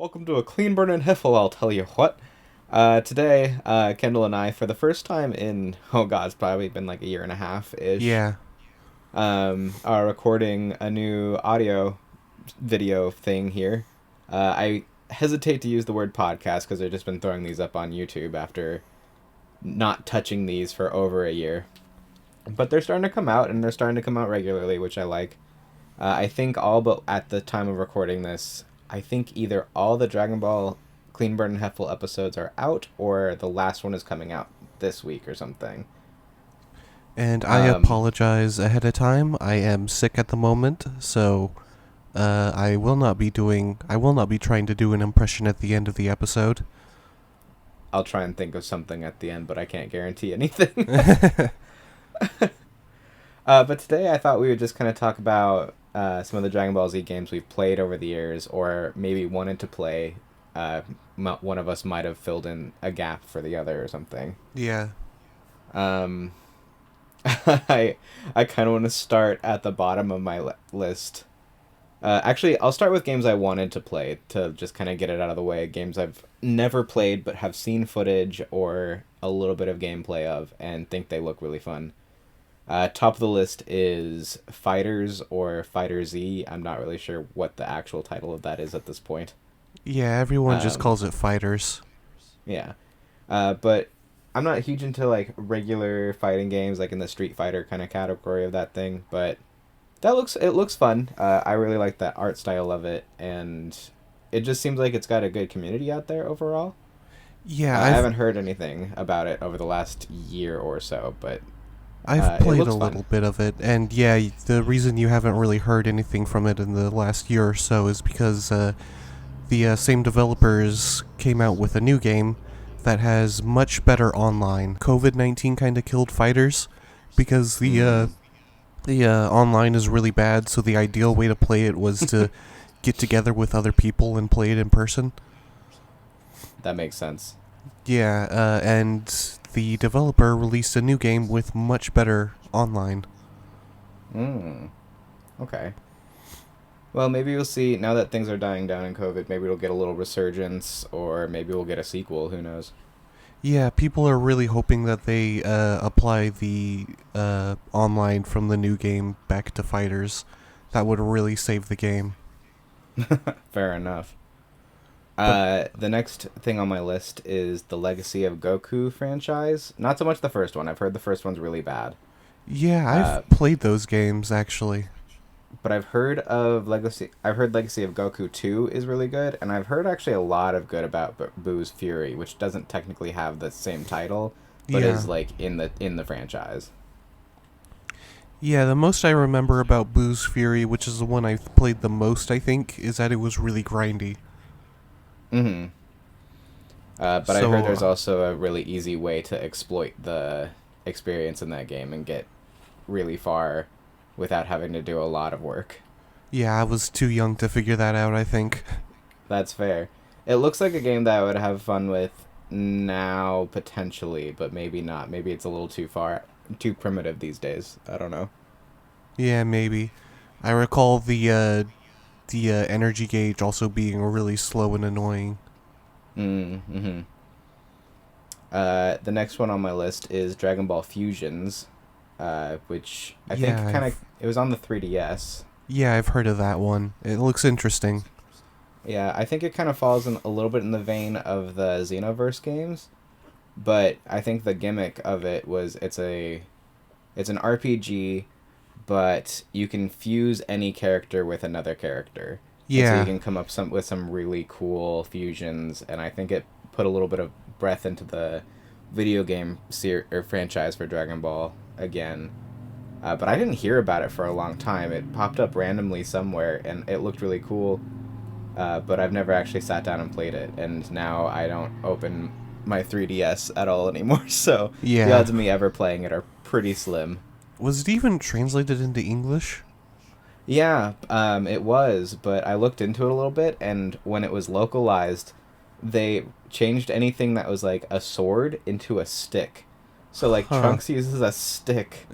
Welcome to a clean burn and HFIL, I'll tell you what. Today, Kendall and I, for the first time in, oh god, it's probably been like a year and a half-ish, Yeah. are recording a new audio video thing here. I hesitate to use the word podcast because I've just been throwing these up on YouTube after not touching these for over a year. But they're starting to come out, and they're starting to come out regularly, which I like. I think all but at the time of recording this, I think either all the Dragon Ball Clean Burn and Heftel episodes are out, or the last one is coming out this week or something. And I apologize ahead of time. I am sick at the moment, so I will not be trying to do an impression at the end of the episode. I'll try and think of something at the end, but I can't guarantee anything. But today I thought we would just kind of talk about some of the Dragon Ball Z games we've played over the years, or maybe wanted to play. One of us might have filled in a gap for the other or something. Yeah. I kind of want to start at the bottom of my list. Actually, I'll start with games I wanted to play to just kind of get it out of the way. Games I've never played but have seen footage or a little bit of gameplay of and think they look really fun. Top of the list is Fighters or Fighter Z. I'm not really sure what the actual title of that is at this point. Yeah, everyone just calls it Fighters. Yeah. But I'm not huge into like regular fighting games, like in the Street Fighter kind of category of that thing, but it looks fun. I really like that art style of it, and it just seems like it's got a good community out there overall. Yeah, I haven't heard anything about it over the last year or so, but I've played a fun. little bit of it, and yeah, the reason you haven't really heard anything from it in the last year or so is because the same developers came out with a new game that has much better online. COVID-19 kind of killed Fighters because the online is really bad, so the ideal way to play it was to get together with other people and play it in person. That makes sense. Yeah, and the developer released a new game with much better online. Okay. Well, maybe we'll see, now that things are dying down in COVID, maybe we'll get a little resurgence, or maybe we'll get a sequel, who knows. Yeah, people are really hoping that they apply the online from the new game back to Fighters. That would really save the game. Fair enough. The next thing on my list is the Legacy of Goku franchise. Not so much the first one. I've heard the first one's really bad. Yeah, I've played those games, actually. But I've heard Legacy of Goku 2 is really good, and I've heard actually a lot of good about Boo's Fury, which doesn't technically have the same title, but is like in the franchise. Yeah, the most I remember about Boo's Fury, which is the one I've played the most, I think, is that it was really grindy. Mm-hmm. But I heard there's also a really easy way to exploit the experience in that game and get really far without having to do a lot of work. Yeah, I was too young to figure that out, I think. That's fair. It looks like a game that I would have fun with now, potentially, but maybe not. Maybe it's a little too primitive these days. I don't know. Yeah, maybe. I recall the energy gauge also being really slow and annoying. Mm-hmm. The next one on my list is Dragon Ball Fusions, which I think it was on the 3DS. Yeah, I've heard of that one. It looks interesting. Yeah, I think it kind of falls in a little bit in the vein of the Xenoverse games, but I think the gimmick of it was it's an RPG, but you can fuse any character with another character. Yeah. And so you can come up with some really cool fusions, and I think it put a little bit of breath into the video game franchise for Dragon Ball again. But I didn't hear about it for a long time. It popped up randomly somewhere, and it looked really cool. But I've never actually sat down and played it, and now I don't open my 3DS at all anymore, so yeah. The odds of me ever playing it are pretty slim. Was it even translated into English? Yeah, it was, but I looked into it a little bit, and when it was localized, they changed anything that was like a sword into a stick. So like Trunks uses a stick.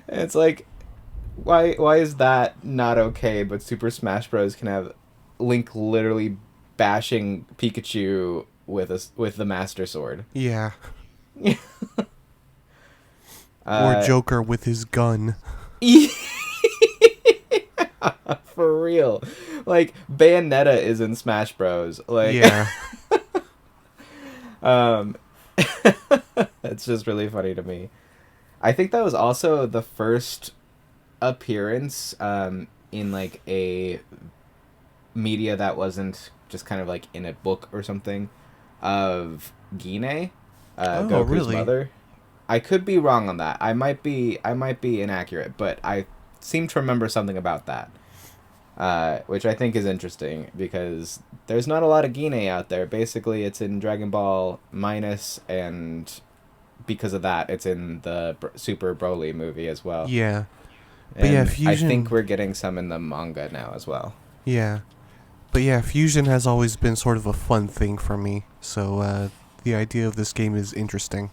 it's like Why is that not okay, but Super Smash Bros. Can have Link literally bashing Pikachu with the Master Sword? Yeah. Or uh, Joker with his gun. for real. Like Bayonetta is in Smash Bros. Like, Yeah. um, it's just really funny to me. I think that was also the first appearance in like a media that wasn't just kind of like in a book or something of Gine, Oh, Goku's really? mother. I could be wrong on that. I might be inaccurate, but I seem to remember something about that. Which I think is interesting because there's not a lot of Gine out there. Basically, it's in Dragon Ball Minus, and because of that, it's in the Super Broly movie as well. Yeah. But yeah, And I think Fusion... we're getting some in the manga now as well. Yeah. But yeah, Fusion has always been sort of a fun thing for me. So, the idea of this game is interesting.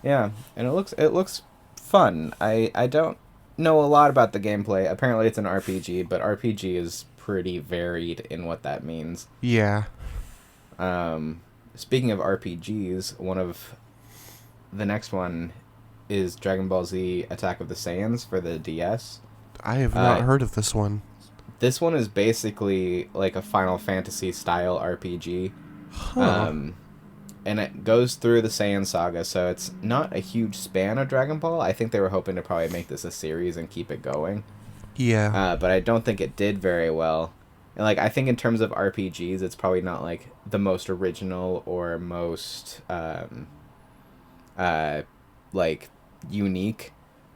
Yeah, and it looks fun. I don't know a lot about the gameplay. Apparently, it's an RPG, but RPG is pretty varied in what that means. Yeah. Um, Speaking of RPGs, one of the next one is Dragon Ball Z Attack of the Saiyans for the DS. I have not Uh, heard of this one. this one is basically like a Final Fantasy style RPG. Huh. Um, and it goes through the Saiyan saga, so it's not a huge span of Dragon Ball. I think they were hoping to probably make this a series and keep it going. Yeah. But I don't think it did very well. And like I think in terms of RPGs, it's probably not like the most original or most uh, like unique.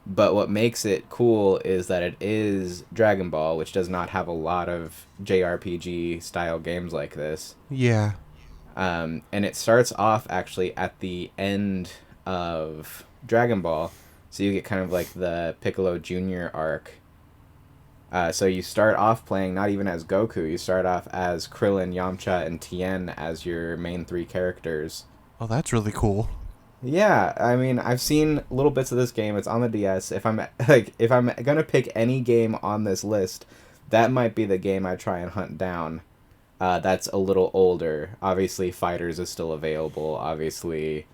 But what makes it cool is that it is Dragon Ball, which does not have a lot of JRPG style games like this. Yeah. And it starts off actually at the end of Dragon Ball, so you get kind of like the Piccolo Junior arc. So you start off playing not even as Goku, you start off as Krillin, Yamcha, and Tien as your main three characters. Oh, that's really cool. Yeah, I mean, I've seen little bits of this game. It's on the DS. If I'm gonna pick any game on this list, that might be the game I try and hunt down. That's a little older. Obviously, Fighters is still available. Obviously,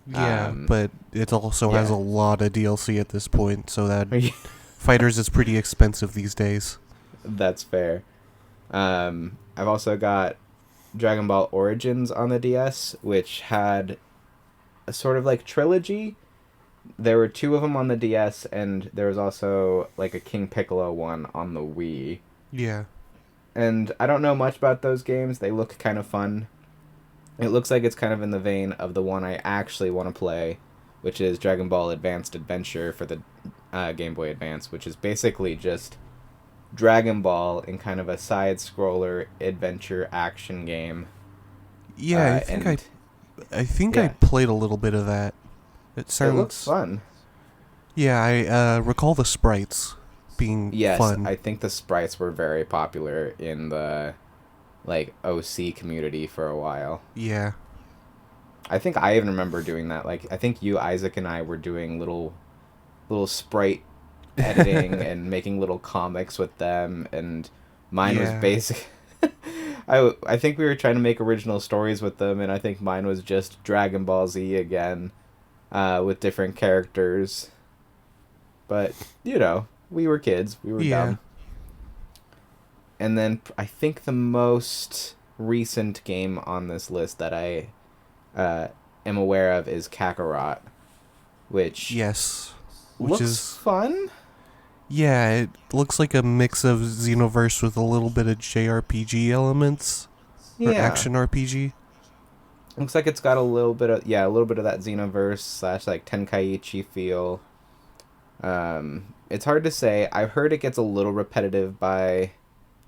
Yeah, but it also has yeah. a lot of DLC at this point, so that Fighters is pretty expensive these days. That's fair. I've also got Dragon Ball Origins on the DS, which had a sort of like trilogy. There were two of them on the DS, and there was also like a King Piccolo one on the Wii. Yeah. And I don't know much about those games. They look kind of fun. It looks like it's kind of in the vein of the one I actually want to play, which is Dragon Ball Advanced Adventure for the Game Boy Advance, which is basically just Dragon Ball in kind of a side-scroller adventure action game. Yeah, And I think I yeah, played a little bit of that. It it looks sounds... fun. Yeah, I recall the sprites being Yes, fun. I think the sprites were very popular in the like OC community for a while. Yeah. I think I even remember doing that. Like I think you, Isaac, and I were doing little sprite editing and making little comics with them, and mine was Yeah. basic. I think we were trying to make original stories with them, and I think mine was just Dragon Ball Z again, with different characters. But we were kids, we were Yeah. dumb. And then I think the most recent game on this list that I am aware of is Kakarot, which Yes. Which looks is... fun. Yeah, it looks like a mix of Xenoverse with a little bit of JRPG elements. Or Yeah, action RPG. looks like it's got a little bit of that Xenoverse slash like Tenkaichi feel. It's hard to say. I've heard it gets a little repetitive by,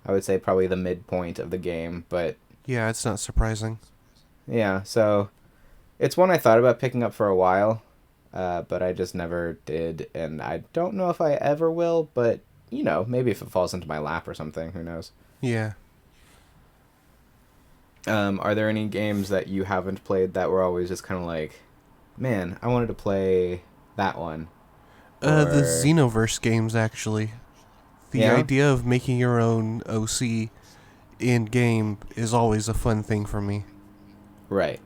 I would say, probably the midpoint of the game, but Yeah, it's not surprising. yeah, so it's one I thought about picking up for a while, but I just never did, and I don't know if I ever will, but maybe if it falls into my lap or something, who knows. Yeah. Are there any games that you haven't played that were always just kind of like, man, I wanted to play that one? The Or Xenoverse games, actually. The yeah, idea of making your own OC in game is always a fun thing for me. right.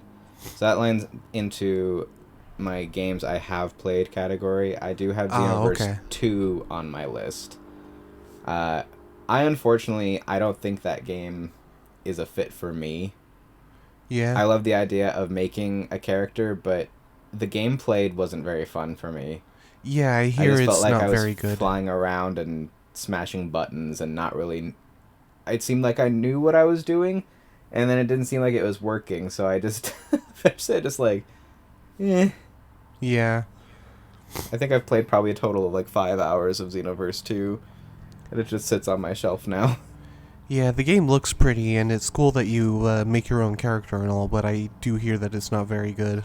So that lands into my games I have played category. I do have Ah, Xenoverse okay. 2 on my list. Uh, I don't think that game is a fit for me. Yeah. I love the idea of making a character, but the game played wasn't very fun for me. Yeah, I I hear just felt it's like not I was very good. flying around and smashing buttons and not really. It seemed like I knew what I was doing, and then it didn't seem like it was working. So I just, I just like, eh. Yeah. I think I've played probably a total of like 5 hours of Xenoverse 2, and it just sits on my shelf now. Yeah, the game looks pretty, and it's cool that you make your own character and all, but I do hear that it's not very good.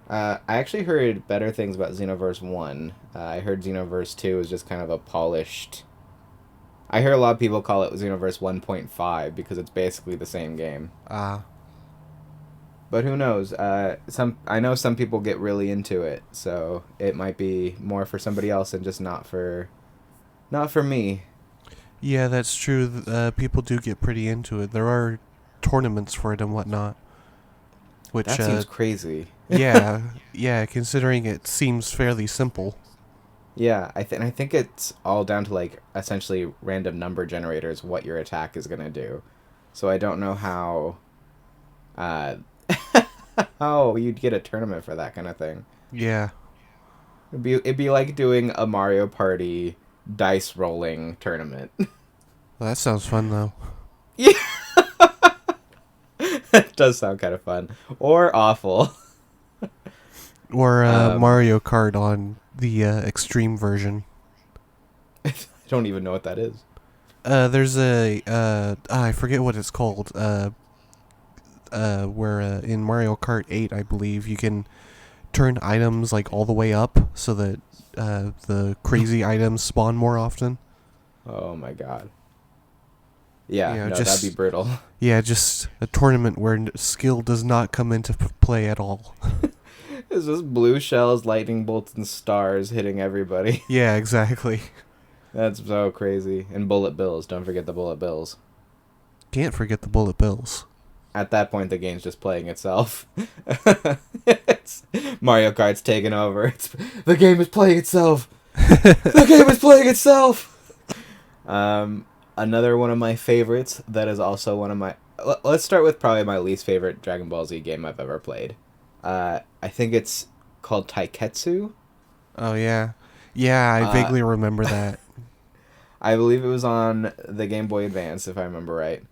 I actually heard better things about Xenoverse 1. I heard Xenoverse 2 is just kind of a polished. I hear a lot of people call it Xenoverse 1.5 because it's basically the same game. Ah. But who knows? I know some people get really into it, so it might be more for somebody else and just not for me. Yeah, that's true. People do get pretty into it. There are tournaments for it and whatnot. Which, That seems crazy. yeah, considering it seems fairly simple. Yeah, I think it's all down to like essentially random number generators what your attack is gonna do. So I don't know how uh how you'd get a tournament for that kind of thing. Yeah. It'd be like doing a Mario Party dice rolling tournament. Well, that sounds fun, though. Yeah, it does sound kind of fun or awful. Or Um, Mario Kart on the extreme version. I don't even know what that is. There's I forget what it's called. Where in Mario Kart 8, I believe, you can turn items like all the way up so that the crazy items spawn more often. Oh my god. Yeah, Yeah, no, that'd be just brutal. yeah, just a tournament where skill does not come into play at all. It's just blue shells, lightning bolts, and stars hitting everybody. Yeah, exactly. That's so crazy. And bullet bills. Don't forget the bullet bills. Can't forget the bullet bills. At that point, the game's just playing itself. Mario Kart's taking over. The game is playing itself. The game is playing itself. Another one of my favorites. That is also one of my. Let's start with probably my least favorite Dragon Ball Z game I've ever played. I think it's called Taiketsu. Oh yeah, yeah. I Uh, vaguely remember that. I believe it was on the Game Boy Advance, if I remember right.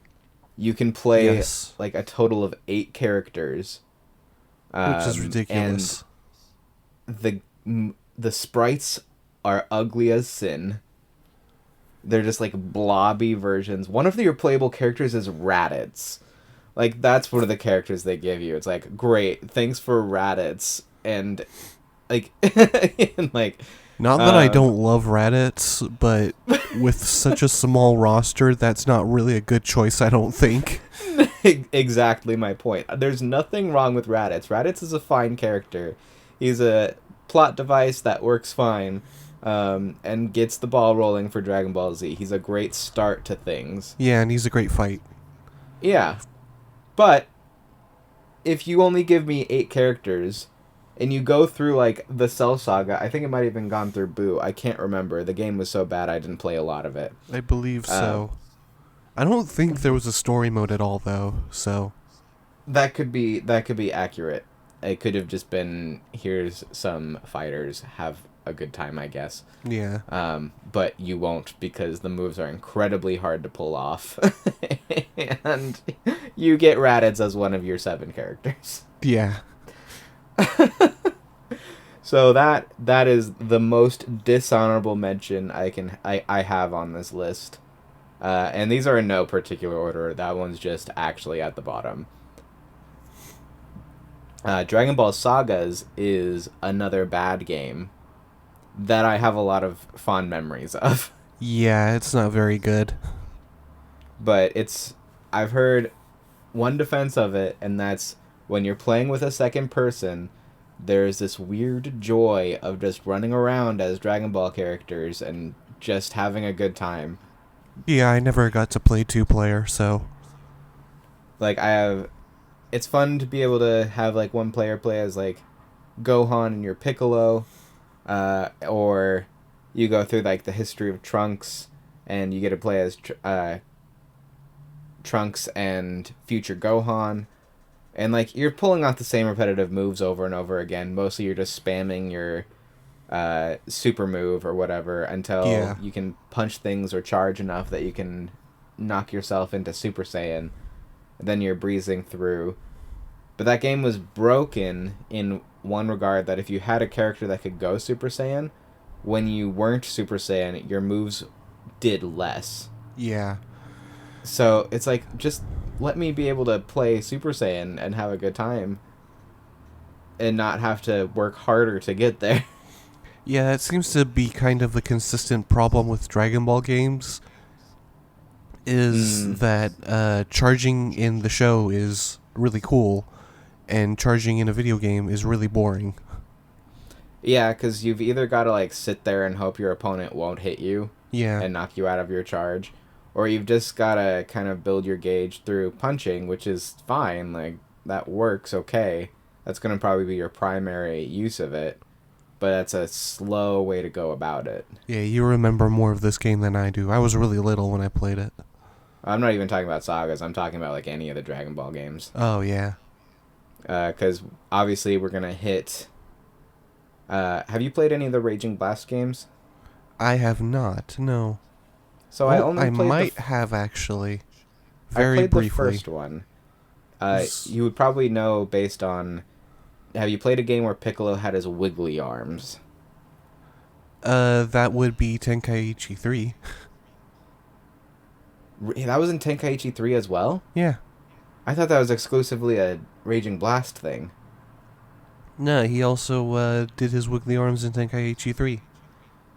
You can play Yes, like a total of 8 characters, which is ridiculous. and the sprites are ugly as sin. They're just like blobby versions. One of your playable characters is Raditz. Like that's one of the characters they give you. It's like great, thanks for Raditz, and like and like Not that I don't love Raditz, but with such a small roster, that's not really a good choice, I don't think. exactly my point. There's nothing wrong with Raditz. Raditz is a fine character. He's a plot device that works fine, and gets the ball rolling for Dragon Ball Z. He's a great start to things. Yeah, and he's a great fight. Yeah, but if you only give me 8 characters, and you go through like the Cell Saga, I think it might have even gone through Boo. I can't remember. The game was so bad I didn't play a lot of it. I believe so. I don't think there was a story mode at all, though, so... That could be accurate. It could have just been here's some fighters, have a good time, I guess. Yeah. But you won't because the moves are incredibly hard to pull off, and you get Raditz as one of your 7 characters. Yeah. So that is the most dishonorable mention I have on this list. And these are in no particular order. That one's just actually at the bottom. Dragon Ball Sagas is another bad game that I have a lot of fond memories of. Yeah, it's not very good. But I've heard one defense of it, and that's when you're playing with a second person, there's this weird joy of just running around as Dragon Ball characters and just having a good time. Yeah, I never got to play 2-player, so... Like, it's fun to be able to have, like, one player play as, like, Gohan and your Piccolo, or you go through, like, the history of Trunks, and you get to play as Trunks and future Gohan. And, like, you're pulling off the same repetitive moves over and over again. Mostly you're just spamming your super move or whatever until you can punch things or charge enough that you can knock yourself into Super Saiyan. Then you're breezing through. But that game was broken in one regard, that if you had a character that could go Super Saiyan, when you weren't Super Saiyan, your moves did less. Yeah. So it's like, just let me be able to play Super Saiyan and have a good time and not have to work harder to get there. Yeah, it seems to be kind of the consistent problem with Dragon Ball games, is that charging in the show is really cool, and charging in a video game is really boring. Yeah, because you've either got to, like, sit there and hope your opponent won't hit you and knock you out of your charge, or you've just got to kind of build your gauge through punching, which is fine. Like, that works okay. That's going to probably be your primary use of it, but that's a slow way to go about it. Yeah, you remember more of this game than I do. I was really little when I played it. I'm not even talking about Sagas. I'm talking about, like, any of the Dragon Ball games. Oh, yeah. Because obviously we're going to hit... have you played any of the Raging Blast games? I have not, no. So I only played might have, actually. I played briefly. the first one. You would probably know based on... Have you played a game where Piccolo had his wiggly arms? That would be Tenkaichi 3. That was in Tenkaichi 3 as well? Yeah. I thought that was exclusively a Raging Blast thing. No, he also did his wiggly arms in Tenkaichi 3.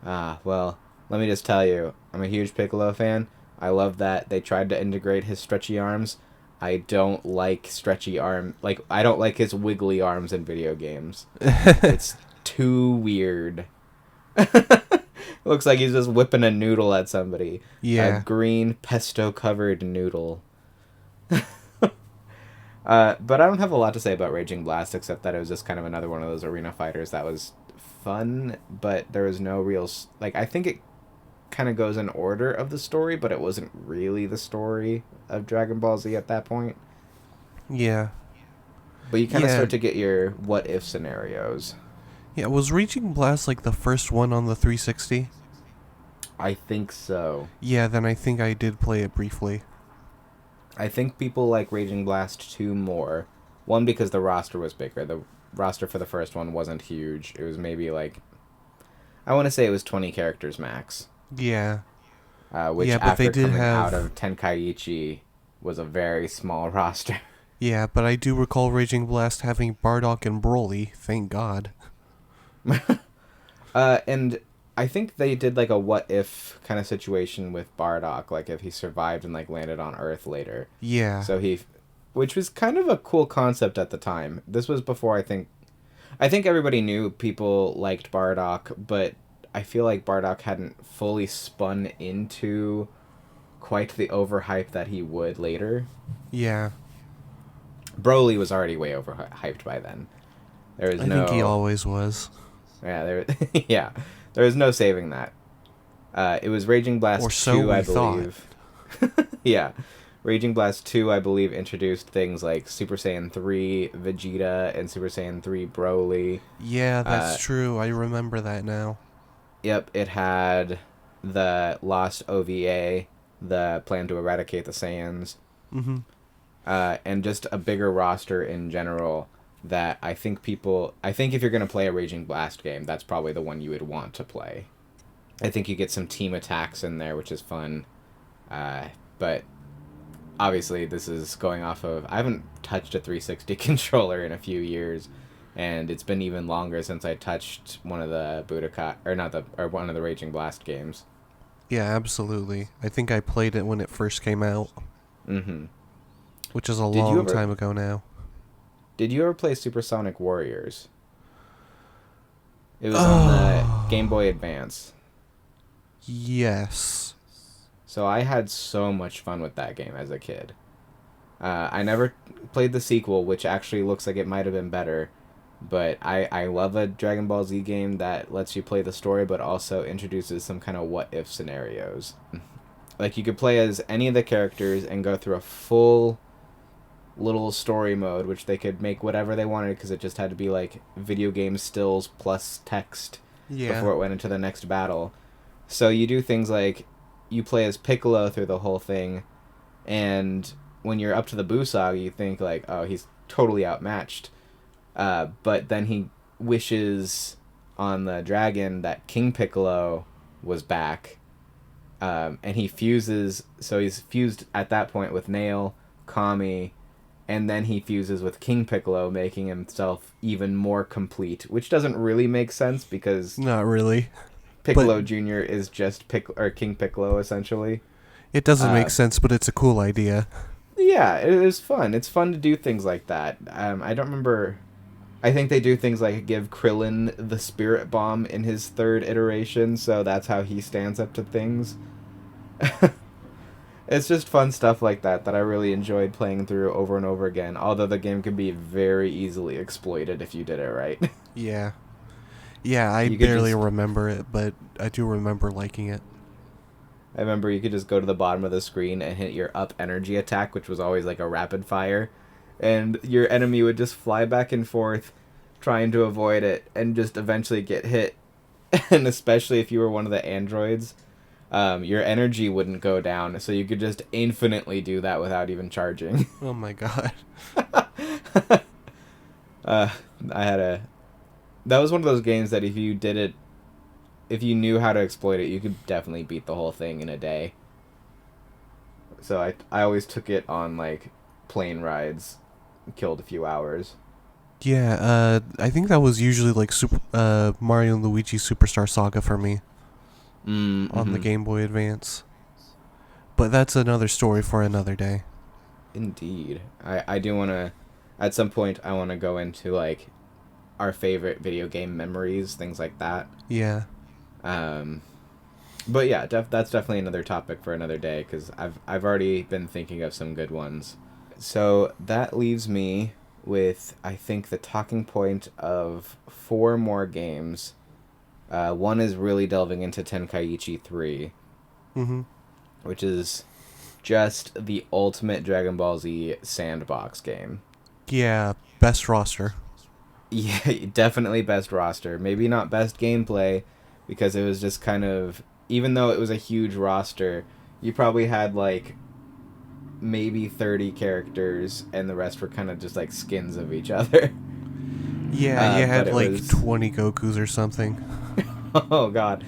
Ah, well, let me just tell you, I'm a huge Piccolo fan. I love that they tried to integrate his stretchy arms. I don't like stretchy arm... Like, I don't like his wiggly arms in video games. It's too weird. Looks like he's just whipping a noodle at somebody. Yeah. A green pesto-covered noodle. But I don't have a lot to say about Raging Blast, except that it was just kind of another one of those arena fighters that was fun, but there was no real... Like, I think it kind of goes in order of the story, but it wasn't really the story of Dragon Ball Z at that point. Yeah. But you kind of start to get your what-if scenarios. Yeah, was Raging Blast like the first one on the 360? I think so. Yeah, then I think I did play it briefly. I think people like Raging Blast 2 more. One, because the roster was bigger. The roster for the first one wasn't huge. It was maybe like... I want to say it was 20 characters max. Yeah. Which but after they did coming have... out of Tenkaichi was a very small roster. Yeah, but I do recall Raging Blast having Bardock and Broly, thank God. And I think they did like a what-if kind of situation with Bardock, like if he survived and like landed on Earth later. Yeah. So which was kind of a cool concept at the time. This was before I think everybody knew people liked Bardock, but I feel like Bardock hadn't fully spun into quite the overhype that he would later. Yeah. Broly was already way overhyped by then. I think he always was. Yeah, there was no saving that. It was Raging Blast or 2, so I we believe. Yeah. Raging Blast 2, I believe, introduced things like Super Saiyan 3 Vegeta and Super Saiyan 3 Broly. Yeah, that's true. I remember that now. Yep, it had the Lost OVA, the plan to eradicate the Saiyans. Mm-hmm. And just a bigger roster in general that I think if you're going to play a Raging Blast game, that's probably the one you would want to play. I think you get some team attacks in there, which is fun. But obviously this is going off of... I haven't touched a 360 controller in a few years, and it's been even longer since I touched one of the Budokai... Or one of the Raging Blast games. Yeah, absolutely. I think I played it when it first came out. Mm-hmm. Which is a long time ago now. Did you ever play Supersonic Warriors? It was on the Game Oh, Boy Advance. yes. So I had so much fun with that game as a kid. I never played the sequel, which actually looks like it might have been better. But I love a Dragon Ball Z game that lets you play the story, but also introduces some kind of what if scenarios. Like you could play as any of the characters and go through a full little story mode, which they could make whatever they wanted because it just had to be like video game stills plus text Yeah. before it went into the next battle. So you do things like you play as Piccolo through the whole thing, and when you're up to the Buu Saga, you think like, oh, he's totally outmatched. But then he wishes on the dragon that King Piccolo was back, and he fuses. So he's fused at that point with Nail, Kami, and then he fuses with King Piccolo, making himself even more complete, which doesn't really make sense because Not really. But Piccolo Jr. is just King Piccolo essentially. it doesn't make Uh, sense, but it's a cool idea. yeah, it is fun. It's fun to do things like that. I don't remember. I think they do things like give Krillin the Spirit Bomb in his third iteration, so that's how he stands up to things. It's just fun stuff like that that I really enjoyed playing through over and over again, although the game can be very easily exploited if you did it right. Yeah. Yeah, I You could barely just remember it, but I do remember liking it. I remember you could just go to the bottom of the screen and hit your up energy attack, which was always like a rapid fire, and your enemy would just fly back and forth trying to avoid it and just eventually get hit. And especially if you were one of the androids, your energy wouldn't go down, so you could just infinitely do that without even charging. Oh my god. uh, I had a that was one of those games that if you knew how to exploit it, you could definitely beat the whole thing in a day. So I always took it on like plane rides, killed a few hours. Yeah, I think that was usually like Mario and Luigi Superstar Saga for me on the Mm-hmm. Game Boy Advance. But that's another story for another day. Indeed. I do want to, at some point, I want to go into like our favorite video game memories, things like that. Yeah. Um, but yeah, that's definitely another topic for another day because I've already been thinking of some good ones. So that leaves me with I think the talking point of four more games. One is really delving into Tenkaichi 3, Mm-hmm. which is just the ultimate Dragon Ball Z sandbox game. Yeah, best roster. Yeah, definitely best roster. Maybe not best gameplay, because it was just kind of, even though it was a huge roster, you probably had like maybe 30 characters, and the rest were kind of just like skins of each other. Yeah, you But had it like was, 20 Gokus or something. oh god,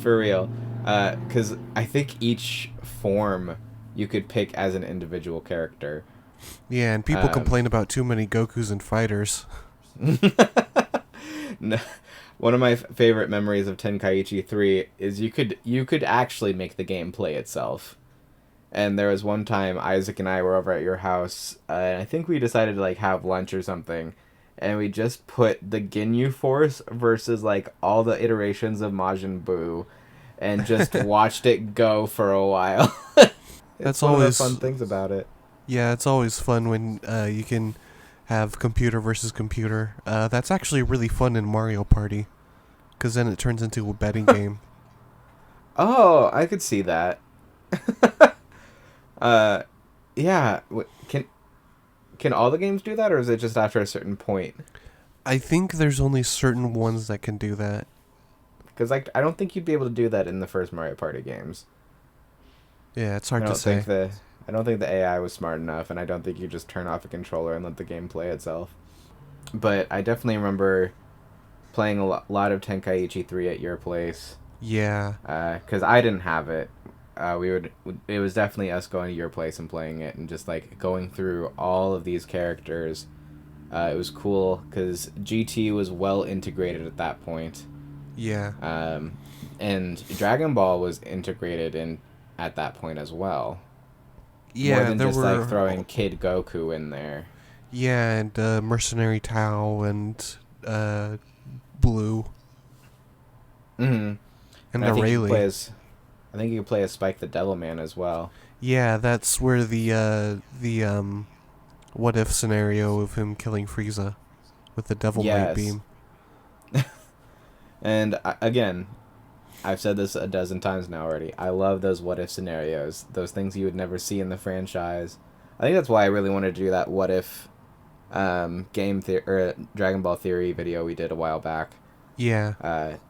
for real. Because I think each form you could pick as an individual character. Yeah, and people Um, complain about too many Gokus and fighters. No, one of my favorite memories of Tenkaichi 3 is you could actually make the game play itself. And there was one time Isaac and I were over at your house, and I think we decided to like have lunch or something, and we just put the Ginyu Force versus like all the iterations of Majin Buu, and just watched it go for a while. It's That's one of the fun always things about it. Yeah, it's always fun when you can have computer versus computer. That's actually really fun in Mario Party, because then it turns into a betting game. Oh, I could see that. Uh, yeah. Can all the games do that, or is it just after a certain point? I think there's only certain ones that can do that. Because like I don't think you'd be able to do that in the first Mario Party games. Yeah, it's I hard to don't think say. the I don't think the AI was smart enough, and I don't think you just turn off a controller and let the game play itself. But I definitely remember playing a lot of Tenkaichi 3 at your place, Yeah, because I didn't have it. We would It was definitely us going to your place and playing it, and just like going through all of these characters. It was cool because GT was well integrated at that point. yeah, Um, and Dragon Ball was integrated in at that point as well. More yeah. than There just like were, throwing Kid Goku in there. yeah, and Mercenary Tao and Blue. Mm-hmm. And And I the think you can play Rayleigh. as, I think you can play as Spike the Devil Man as well. Yeah, that's where the what if scenario of him killing Frieza with the Devil Might Yes. beam. And again, I've said this a dozen times now already. I love those what if scenarios, those things you would never see in the franchise. I think that's why I really wanted to do that what if or Dragon Ball Theory video we did a while back. Yeah.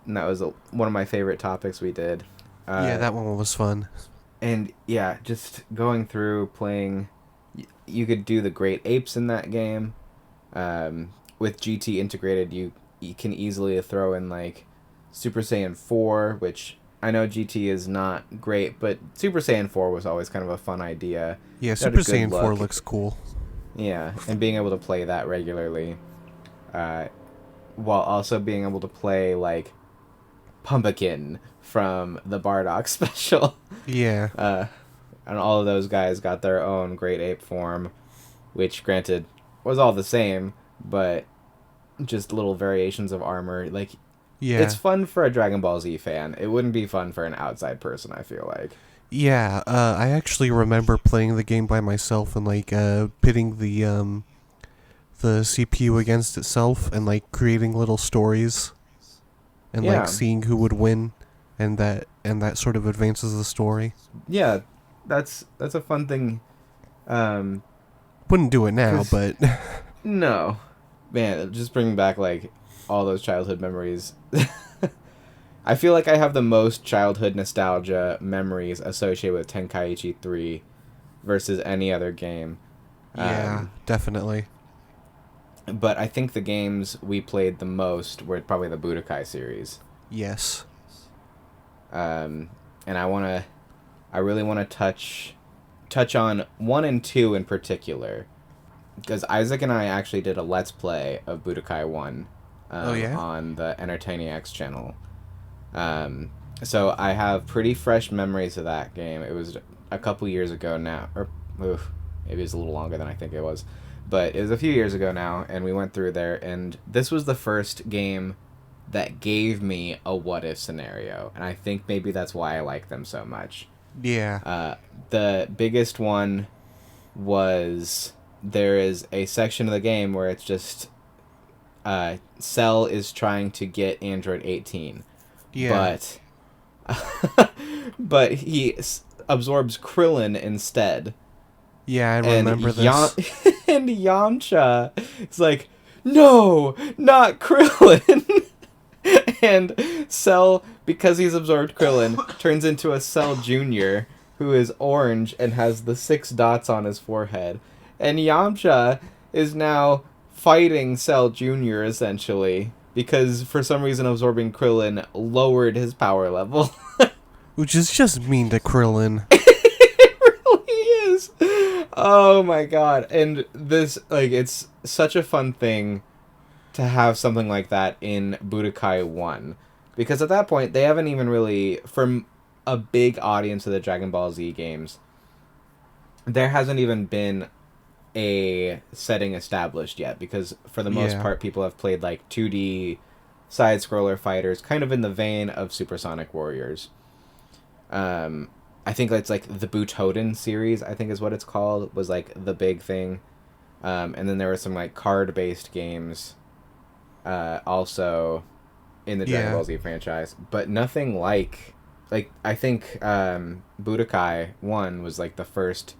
And that was one of my favorite topics we did. Yeah, Uh, that one was fun. and yeah, just going through playing, you could do the great apes in that game. With GT integrated, you can easily throw in like Super Saiyan 4, which I know GT is not great, but Super Saiyan 4 was always kind of a fun idea. Yeah, It had a Super good Saiyan 4 look. looks cool. Yeah, and being able to play that regularly, uh, while also being able to play like Pumpkin from the Bardock special. Yeah. Uh, and all of those guys got their own great ape form, which granted was all the same, but just little variations of armor. Like, it's Yeah. fun for a Dragon Ball Z fan. It wouldn't be fun for an outside person, I feel like. Yeah, I actually remember playing the game by myself and like pitting the CPU against itself and like creating little stories and like Yeah. seeing who would win and that sort of advances the story. Yeah, that's a fun thing. Um, Wouldn't do it now, 'Cause but no. Man, just bringing back like all those childhood memories. I feel like I have the most childhood nostalgia memories associated with Tenkaichi 3 versus any other game. yeah, definitely. But I think the games we played the most were probably the Budokai series. Yes. And I really want to touch on 1 and 2 in particular. Because Isaac and I actually did a Let's Play of Budokai 1 Oh, yeah? on the Entertaining X channel. So I have pretty fresh memories of that game. It was a couple years ago now, or maybe it was a little longer than I think it was, but it was a few years ago now, and we went through there, and this was the first game that gave me a what if scenario, and I think maybe that's why I like them so much. Yeah. The biggest one was there is a section of the game where it's just Cell is trying to get Android 18, Yeah. but he absorbs Krillin instead. Yeah, I And remember this. and Yamcha is like, no, not Krillin. And Cell, because he's absorbed Krillin, turns into a Cell Junior who is orange and has the 6 dots on his forehead. And Yamcha is now fighting Cell Junior essentially because for some reason absorbing Krillin lowered his power level. Which is just mean to Krillin. It really is. Oh my god. And this, like, it's such a fun thing to have something like that in Budokai 1. Because at that point, they haven't even really, from a big audience of the Dragon Ball Z games, there hasn't even been a setting established yet. Because for the most Yeah. part, people have played, like, 2D side-scroller fighters, kind of in the vein of Supersonic Warriors. I think it's like the Butoden series, I think is what it's called, was like the big thing. And then there were some like card-based games also in the Dragon Yeah. Ball Z franchise, but nothing like I think Budokai 1 was like the first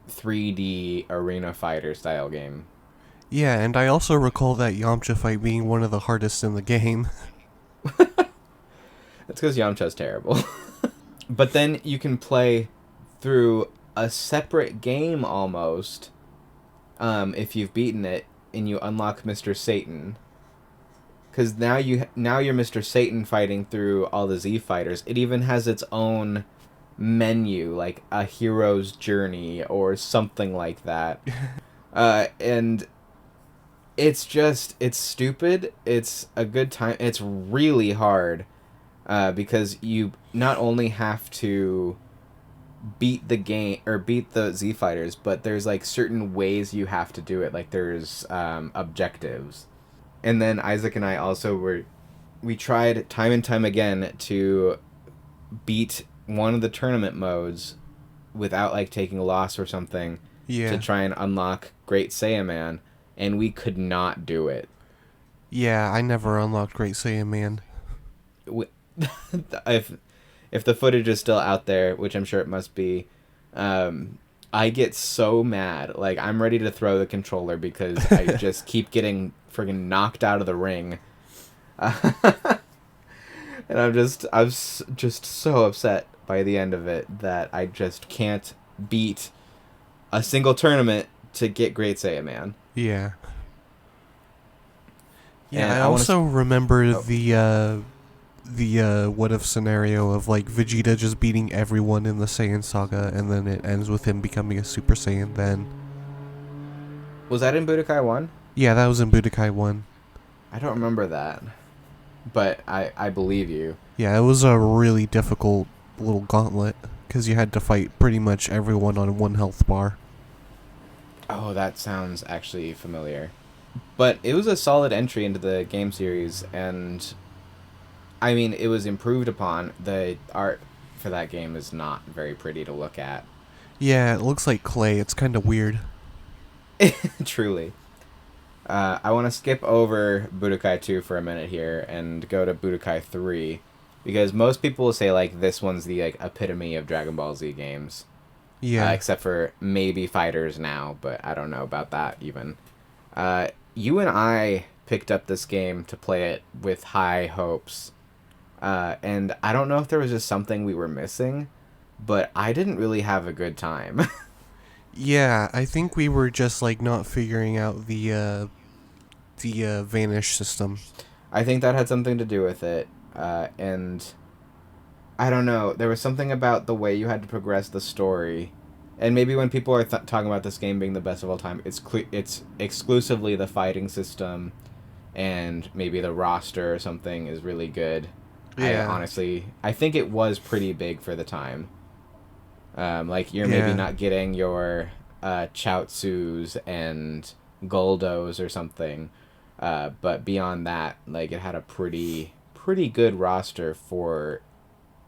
3D arena fighter style game. Yeah, and I also recall that Yamcha fight being one of the hardest in the game. That's because Yamcha's terrible. But then you can play through a separate game almost if you've beaten it and you unlock Mr. Satan. Because now you're Mr. Satan fighting through all the Z fighters. It even has its own menu, like a hero's journey or something like that. And it's stupid. It's a good time. It's really hard because you not only have to beat the game or beat the Z fighters, but there's like certain ways you have to do it. Like there's objectives. And then Isaac and I also were we tried time and time again to beat one of the tournament modes without like taking a loss or something to try and unlock Great Saiyan Man, and we could not do it. Yeah, I never unlocked Great Saiyan Man. If the footage is still out there, which I'm sure it must be, I get so mad. Like, I'm ready to throw the controller because I just keep getting friggin' knocked out of the ring. And I'm just so upset by the end of it that I just can't beat a single tournament to get Great Saiyan Man. Yeah. Yeah, And I also remember the what if scenario of like Vegeta just beating everyone in the Saiyan saga, and then it ends with him becoming a Super Saiyan then. Was that in Budokai 1? Yeah, that was in Budokai 1. I don't remember that. But I believe you. Yeah, it was a really difficult little gauntlet, because you had to fight pretty much everyone on one health bar. Oh, that sounds actually familiar. But it was a solid entry into the game series, and I mean, it was improved upon. The art for that game is not very pretty to look at. Yeah, it looks like clay. It's kind of weird. Truly. I want to skip over Budokai 2 for a minute here and go to Budokai 3, because most people will say like this one's the like epitome of Dragon Ball Z games. Yeah. Except for maybe Fighters Now, but I don't know about that even. You and I picked up this game to play it with high hopes. And I don't know if there was just something we were missing, but I didn't really have a good time. Yeah, I think we were just like not figuring out the vanish system. I think that had something to do with it. And I don't know. There was something about the way you had to progress the story. And maybe when people are talking about this game being the best of all time, it's exclusively the fighting system, and maybe the roster or something is really good. Yeah. I think it was pretty big for the time. Like, you're maybe not getting your Chaozus and Goldos or something, but beyond that, like, it had a pretty good roster for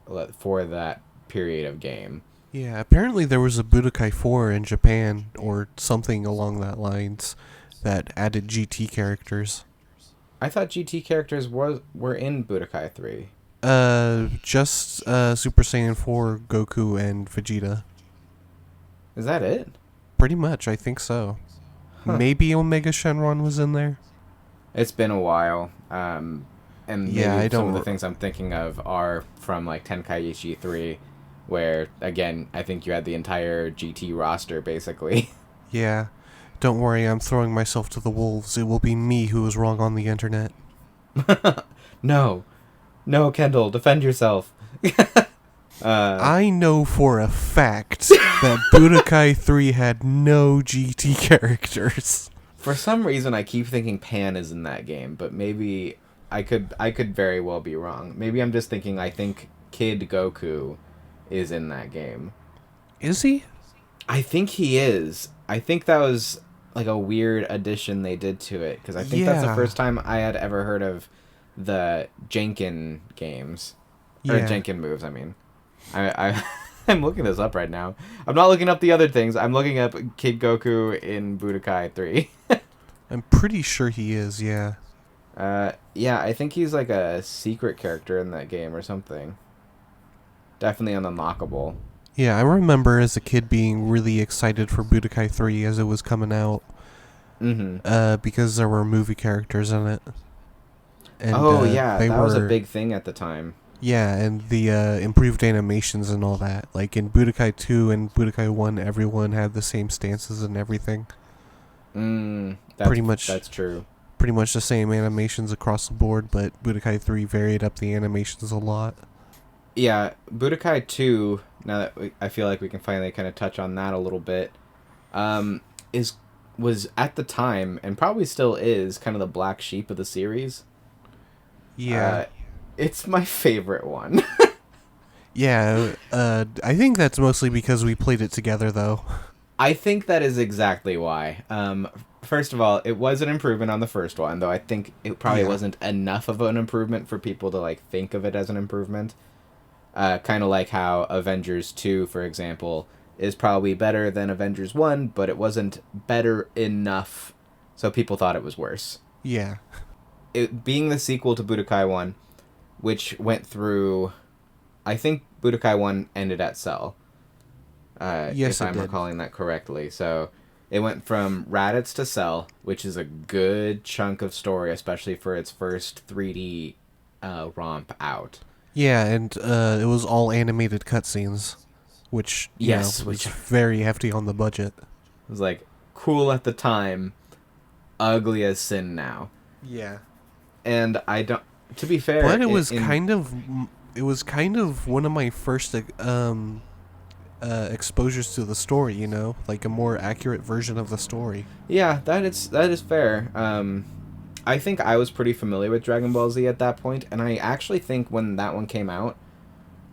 that period of game. Yeah, apparently there was a Budokai 4 in Japan, or something along that lines, that added GT characters. I thought GT characters were in Budokai 3. Just Super Saiyan 4, Goku, and Vegeta. Is that it? Pretty much, I think so. Huh. Maybe Omega Shenron was in there? It's been a while. And maybe some of the things I'm thinking of are from like Tenkaichi 3, where, again, I think you had the entire GT roster, basically. Yeah. Don't worry, I'm throwing myself to the wolves. It will be me who was wrong on the internet. No, Kendall, defend yourself. I know for a fact that Budokai 3 had no GT characters. For some reason, I keep thinking Pan is in that game, but maybe I could very well be wrong. Maybe I'm just thinking I think Kid Goku is in that game. Is he? I think he is. I think that was like a weird addition they did to it, because I think that's the first time I had ever heard of the Jenkin games. Or Jenkin moves, I mean. I'm looking this up right now. I'm not looking up the other things. I'm looking up Kid Goku in Budokai 3. I'm pretty sure he is, yeah. Yeah, I think he's like a secret character in that game or something. Definitely an unlockable. Yeah, I remember as a kid being really excited for Budokai 3 as it was coming out. Mm-hmm. Because there were movie characters in it. And, that was a big thing at the time. Yeah, and the improved animations and all that. Like in Budokai 2 and Budokai 1, everyone had the same stances and everything. That's true. Pretty much the same animations across the board, but Budokai 3 varied up the animations a lot. Yeah, Budokai 2, now that I feel like we can finally kind of touch on that a little bit, was at the time, and probably still is, kind of the black sheep of the series. Yeah. It's my favorite one. Yeah, I think that's mostly because we played it together, though. I think that is exactly why. First of all, it was an improvement on the first one, though I think it probably Yeah. wasn't enough of an improvement for people to like think of it as an improvement. Kind of like how Avengers 2, for example, is probably better than Avengers 1, but it wasn't better enough, so people thought it was worse. Yeah. It being the sequel to Budokai 1, which went through, I think Budokai 1 ended at Cell, Yes, if it I'm did. recalling that correctly. So it went from Raditz to Cell, which is a good chunk of story, especially for its first 3D romp out. Yeah, and it was all animated cutscenes, which, Yes, was which very hefty on the budget. was like cool at the time, ugly as sin now. Yeah. And I don't. To be fair, But in it was kind of one of my first exposures to the story, like a more accurate version of the story. yeah, that is fair. I think I was pretty familiar with Dragon Ball Z at that point, and I actually think when that one came out,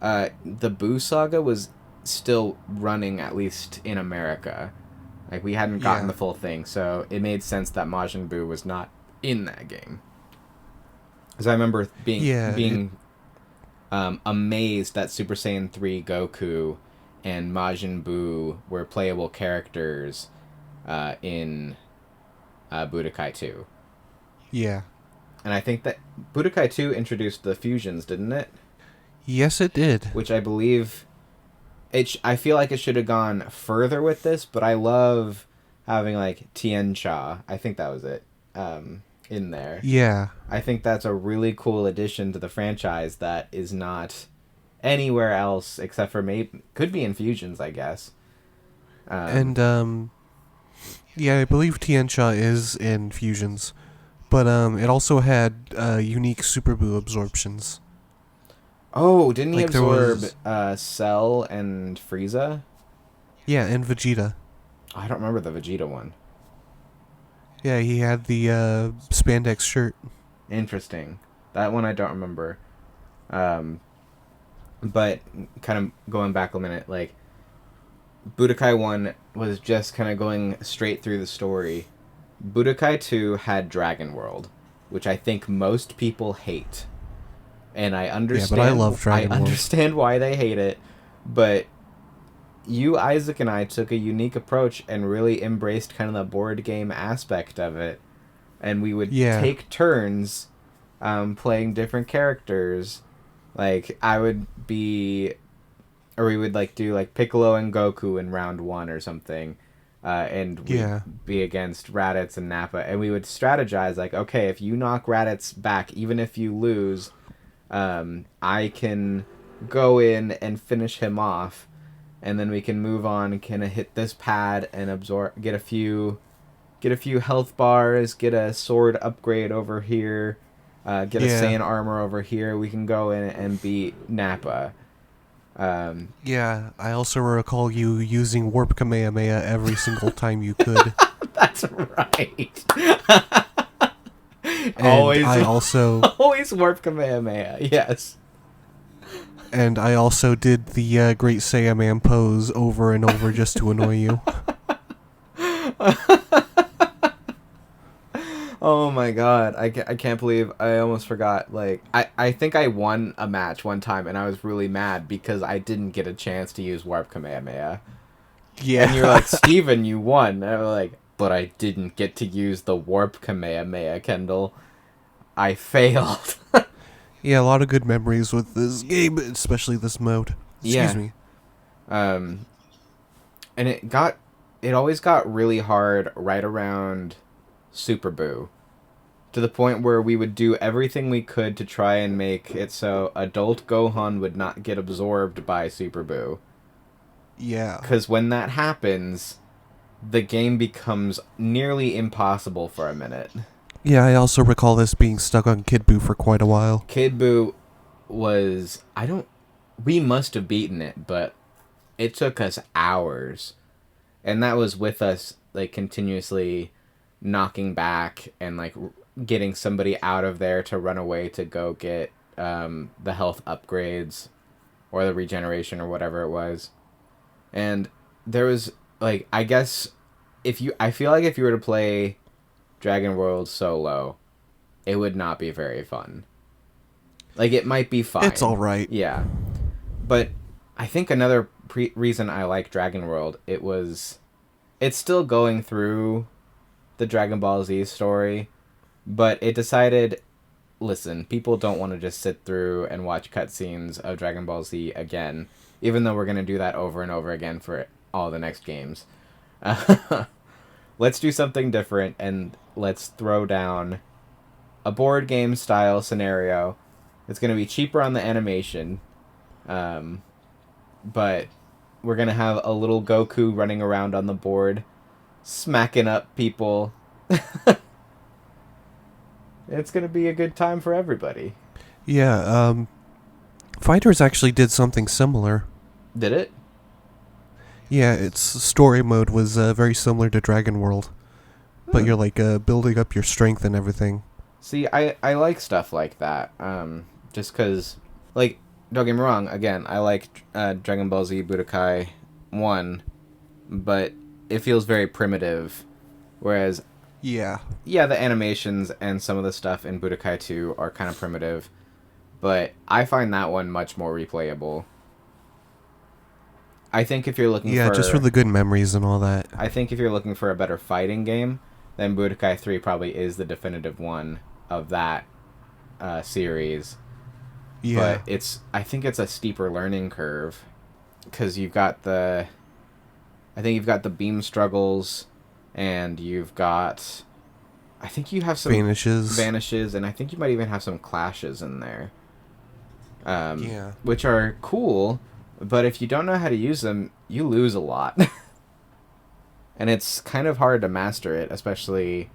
the Buu saga was still running, at least in America. Like we hadn't gotten Yeah. the full thing, so it made sense that Majin Buu was not in that game. Because I remember Yeah, being amazed that Super Saiyan 3 Goku and Majin Buu were playable characters in Budokai 2. yeah. And I think that Budokai 2 introduced the fusions, didn't it? Yes, it did. Which I believe I feel like it should have gone further with this, but I love having like Tien Cha. I think that was it. In there. Yeah. I think that's a really cool addition to the franchise that is not anywhere else except for maybe could be in Fusions, I guess. And yeah, I believe Tiancha is in Fusions, but it also had unique Super Buu absorptions. Oh, didn't he Like there absorb was Cell and Frieza? Yeah, and Vegeta. I don't remember the Vegeta one. Yeah, he had the spandex shirt. Interesting. That one I don't remember. But kind of going back a minute, like Budokai 1 was just kind of going straight through the story. Budokai 2 had Dragon World, which I think most people hate. And I understand Yeah, but I love Dragon World. understand why they hate it, but you, Isaac, and I took a unique approach and really embraced kind of the board game aspect of it. And we would take turns playing different characters. Like, I would be... Or we would, like, do, like, Piccolo and Goku in round 1 or something. And we'd be against Raditz and Nappa. And we would strategize, like, okay, if you knock Raditz back, even if you lose, I can go in and finish him off. And then we can move on and kind of hit this pad and absorb, get a few health bars, get a sword upgrade over here, get a Saiyan armor over here. We can go in and beat Nappa. Yeah, I also recall you using Warp Kamehameha every single time you could. That's right. And I also always Warp Kamehameha. Yes. And I also did the Great Saiyaman pose over and over just to annoy you. Oh my god, I can't believe I almost forgot. Like, I think I won a match one time and I was really mad because I didn't get a chance to use Warp Kamehameha. Yeah. And you're like, Steven, you won. And I was like, but I didn't get to use the Warp Kamehameha, Kendall. I failed. Yeah, a lot of good memories with this game, especially this mode. Excuse me. And it always got really hard right around Super Buu, to the point where we would do everything we could to try and make it so adult Gohan would not get absorbed by Super Buu. Yeah. Because when that happens, the game becomes nearly impossible for a minute. Yeah, I also recall this being stuck on Kid Buu for quite a while. Kid Buu was... We must have beaten it, but it took us hours. And that was with us, like, continuously knocking back and, like, getting somebody out of there to run away to go get the health upgrades or the regeneration or whatever it was. And there was like, I guess I feel like if you were to play Dragon World solo, it would not be very fun. Like, it might be fine. It's all right. Yeah. But I think another reason I like Dragon World, it's still going through the Dragon Ball Z story, but it decided, listen, people don't want to just sit through and watch cutscenes of Dragon Ball Z again, even though we're going to do that over and over again for all the next games. Let's do something different, and let's throw down a board game style scenario. It's going to be cheaper on the animation, but we're going to have a little Goku running around on the board, smacking up people. It's going to be a good time for everybody. Yeah, Fighters actually did something similar. Did it? Yeah, its story mode was very similar to Dragon World. But you're, like, building up your strength and everything. See, I like stuff like that. Just because, like, don't get me wrong, again, I like Dragon Ball Z Budokai 1, but it feels very primitive. Whereas, Yeah, the animations and some of the stuff in Budokai 2 are kind of primitive, but I find that one much more replayable. I think if you're looking for... just for the good memories and all that. I think if you're looking for a better fighting game, then Budokai 3 probably is the definitive one of that series. Yeah. But I think it's a steeper learning curve, because you've got the beam struggles, and you've got... I think you have some... Vanishes, and I think you might even have some clashes in there. Which are cool, but if you don't know how to use them, you lose a lot. And it's kind of hard to master it, especially,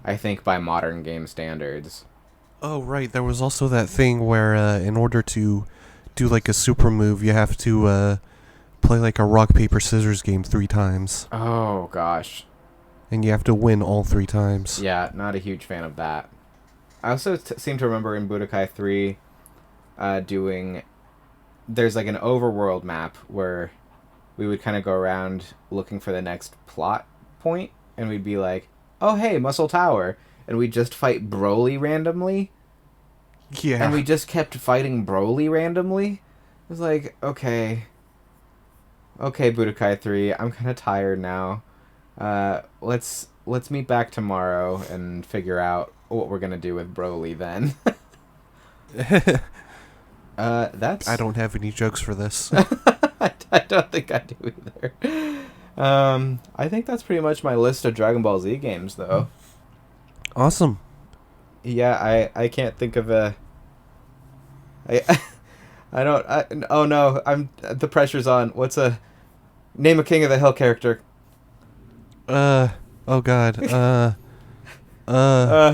I think, by modern game standards. Oh, right. There was also that thing where, in order to do, like, a super move, you have to play, like, a rock, paper, scissors game 3 times. Oh, gosh. And you have to win all 3 times. Yeah, not a huge fan of that. I also seem to remember in Budokai 3 there's, like, an overworld map where we would kind of go around looking for the next plot point, and we'd be like, oh, hey, Muscle Tower. And we'd just fight Broly randomly. Yeah. And we just kept fighting Broly randomly. It was like, okay, Budokai 3, I'm kind of tired now. Let's meet back tomorrow and figure out what we're gonna do with Broly then. I don't have any jokes for this. I don't think I do either. I think that's pretty much my list of Dragon Ball Z games, though. Awesome. Yeah, I can't think of a... oh no, the pressure's on. Name a King of the Hill character. Oh god,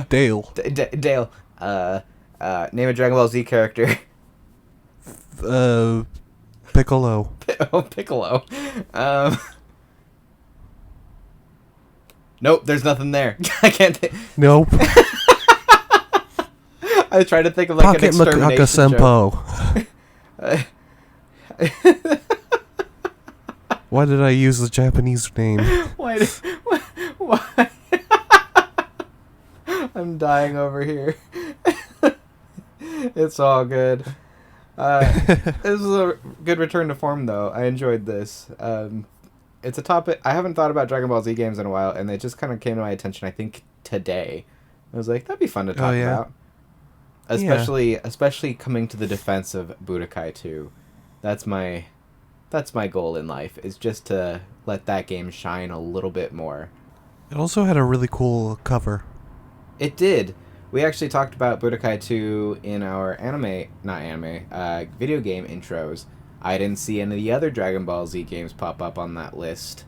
Dale. Dale. Name a Dragon Ball Z character. Piccolo. Piccolo. Nope, there's nothing there. I can't Nope. I was trying to think of like Pocket an extermination joke. Why did I use the Japanese name? Why? I'm dying over here. It's all good. This is a good return to form, though. I enjoyed this. It's a topic I haven't thought about Dragon Ball Z games in a while, and it just kind of came to my attention, I think, today. I was like, that'd be fun to talk about. Especially coming to the defense of Budokai 2. That's my goal in life, is just to let that game shine a little bit more. It also had a really cool cover. It did. We actually talked about Budokai 2 in our video game intros. I didn't see any of the other Dragon Ball Z games pop up on that list.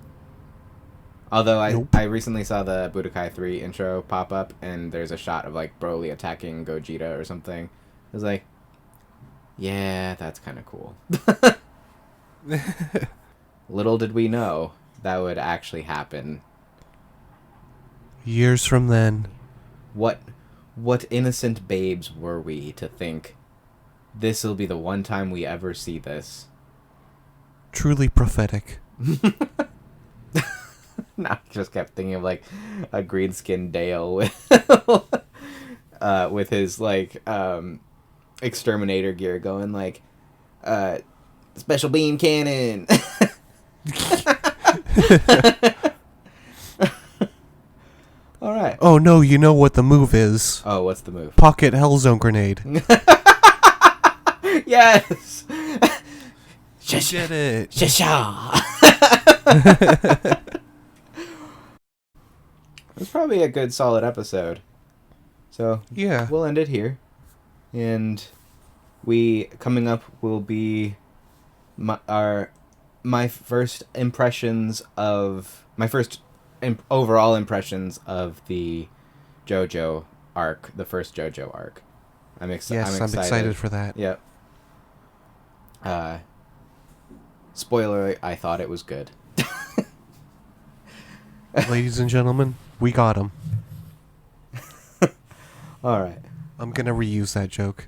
Although I recently saw the Budokai 3 intro pop up, and there's a shot of like Broly attacking Gogeta or something. I was like, yeah, that's kind of cool. Little did we know that would actually happen. Years from then. What innocent babes were we to think this'll be the one time we ever see this? Truly prophetic. No, I just kept thinking of like a green skinned Dale with his like exterminator gear going like special beam cannon. All right. Oh no, you know what the move is. Oh, what's the move? Pocket Hellzone Grenade. Yes. You did it. Shasha. It was probably a good solid episode. So Yeah. we'll end it here. And coming up will be my first overall impressions of the JoJo arc, the first JoJo arc. I'm excited for that. Yep. Spoiler, I thought it was good. Ladies and gentlemen, we got him. All right. I'm gonna reuse that joke.